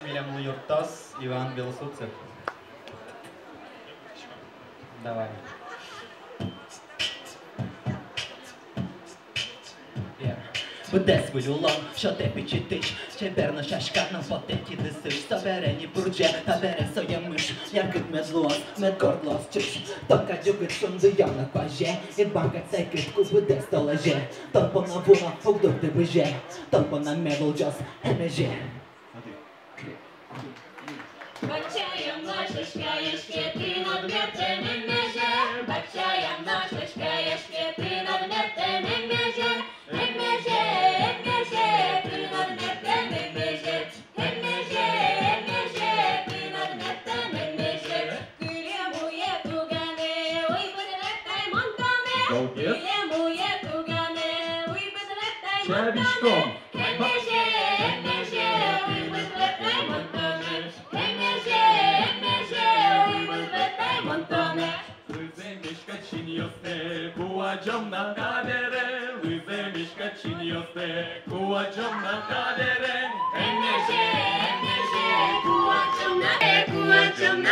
William Yurtas, Иван Белосуцев. Давай. Буде свою лом, що ти підчитиш, чеберно шашкарно потеті дисиш, соберені бурдже, та бере своє миш, як від медлос, медкордлос чиш, тока дюгит шунди явно кваже, і банка цей китку буде столеже, толпо на вуна, угдук беже, толпо на медл джос, емеже. Бачаєм ножичка, єшки, ти над мертвим меже, бачаєм ножичка, єшки, ти над мертвим меже, емеже, емеже, ти над мертвим меже, емеже, емеже, ти над мертвим меже, килемує тугане, ой, безлетай монтане, килемує тугане, ой, безлетай монтане, емеже, емеже, ой, безлетай монтане, емеже, емеже, ой, безлетай монтане. Lyzemieszka cinioste, kuładziom na kaderę, Lyzemieszka cinioste, kuładziom na kaderę. Emmeje, emmeje, kuacım